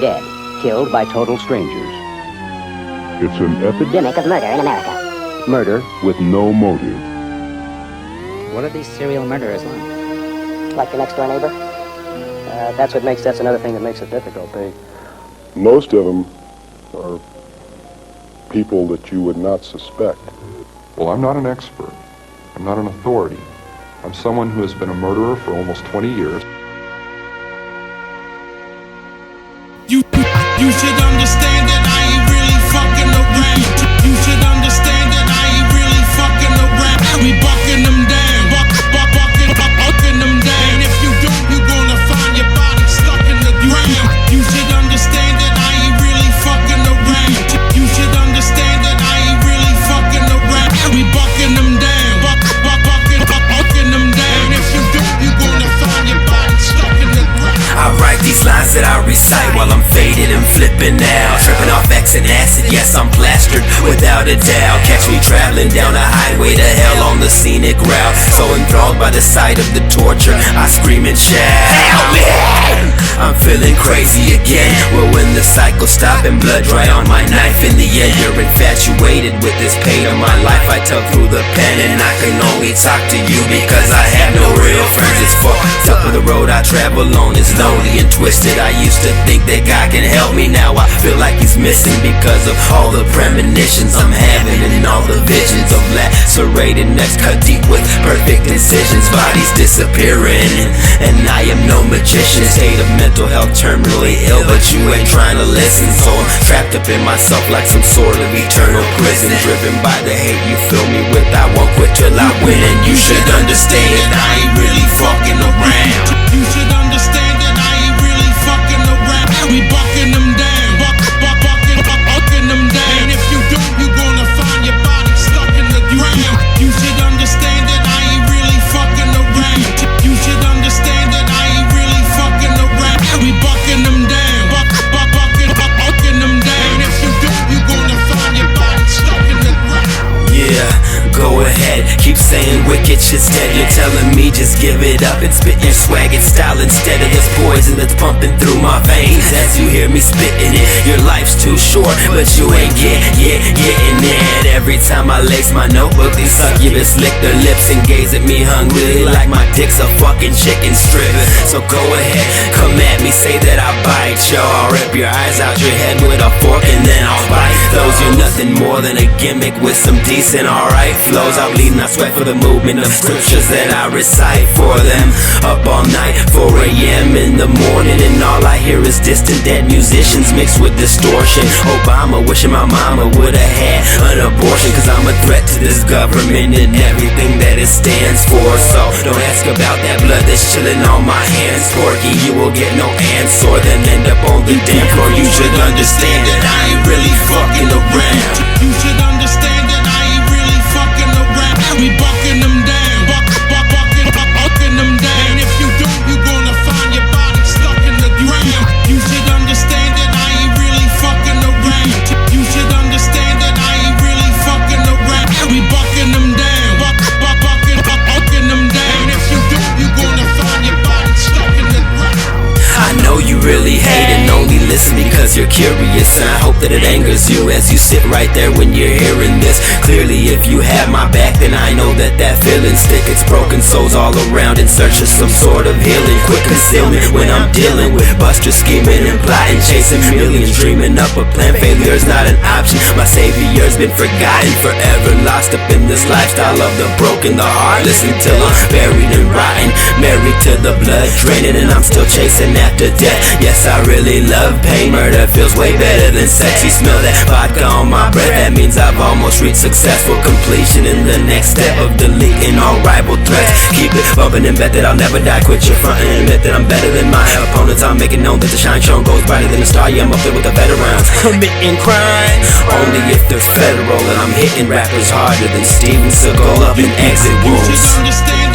dead, killed by total strangers. It's an epidemic of murder in America. Murder with no motive. What are these serial murderers like? Like your next door neighbor? That's another thing that makes it difficult. Most of them are people that you would not suspect. Well, I'm not an expert. I'm not an authority. I'm someone who has been a murderer for almost 20 years. You should understand that I ain't really fucking around. You should understand that I ain't really fucking around. We bucking them down, bucking them down. And if you don't, you gonna find your body stuck in the ground. You should understand that I ain't really fucking around. You should understand that I ain't really fucking around. We bucking them down, bucking them down. If you don't, you gonna find your body stuck in the ground. I write these lines that I recite while I'm faded and flipping out, tripping off X and acid, yes I'm plastered without a doubt. Catch me traveling down a highway to hell on the scenic route, so enthralled by the sight of the torture, I scream and shout, help me! I'm feeling crazy again. Well, when the cycle stop and blood dry on my knife, in the end you're infatuated with this pain of my life. I tug through the pen and I can only talk to you because I have no real friends. It's fucked up, the road I travel on is lonely and twisted. I used to think that God can help me, now I feel like he's missing because of all the premonitions I'm having and all the visions of lacerated necks cut deep with perfect incisions, bodies disappearing, and I am no magician. State of mental health terminally ill, but you ain't trying to listen, so I'm trapped up in myself like some sort of eternal prison, driven by the hate you fill me with. I won't quit till I win, and you should understand that I ain't really fucking around. You should understand that I ain't really fucking around. We bucking them down, bucking them down. And if you don't, you gonna find your body stuck in the ground. You should understand that I ain't really fucking around. You should understand that I ain't really fucking around. We bucking them down, bucking them down. And if you don't, you gonna find your body stuck in the ground. Yeah, go ahead, keep saying wicked shit's dead. You're telling me just give it up and spit your swag and style instead of this poison that's pumping through my veins. As you hear me spitting it, your life's too short, but you ain't getting it. Every time I lace my notebook, these succubus lick their lips and gaze at me hungrily like my dick's a fucking chicken strip. So go ahead, come at me, say that I bite you. I'll rip your eyes out your head with a fork and then I'll bite those. You're nothing more than a gimmick with some decent alright flows. I bleed and I sweat for the movement of scriptures that I recite for them. Up all night, 4 a.m. in the morning, and all I hear is distant dead musicians mixed with distortion. Obama wishing my mama would've had an abortion, cause I'm a threat to this government and everything that it stands for. So don't ask about that blood that's chilling on my hands, Porky. You will get no answer, then end up on the damn floor. You should understand that I ain't really fucking around. You should understand that I ain't really fucking around. We bucking them down, bucking them down. And if you don't, you gonna find your body stuck in the ground. You should understand that I ain't really fucking around. You should understand that I ain't really fucking around. We bucking them down, bucking them down. And if you don't, you gonna find your body stuck in the ground. I know you really hate and only listen because you're curious, and I hope that it angers you as you sit right there when you're hearing this. Clearly, if you have my back, then I know that that feeling stick. It's broken souls all around in search of some sort of healing. Quick concealment when I'm dealing with busters scheming and plotting, chasing millions, dreaming up a plan. Failure's not an option. My savior's been forgotten, forever lost up in this lifestyle of the broken, the heartless, until I'm buried and rotten, married to the blood draining, and I'm still chasing after death. Yes, I really love pain. Murder feels way better than sex. You smell that vodka on my breath, that means I've almost reached successful completion in the next step of deleting all rival threats. Keep it bumping and bet that I'll never die. Quit your frontin' and admit that I'm better than my opponents. I'm making known that the shine shown goes brighter than the star. Yeah, I'm up there with the veterans, committing crime only if they're federal, and I'm hitting rappers harder than Steven Seagal up in exit wounds. You should understand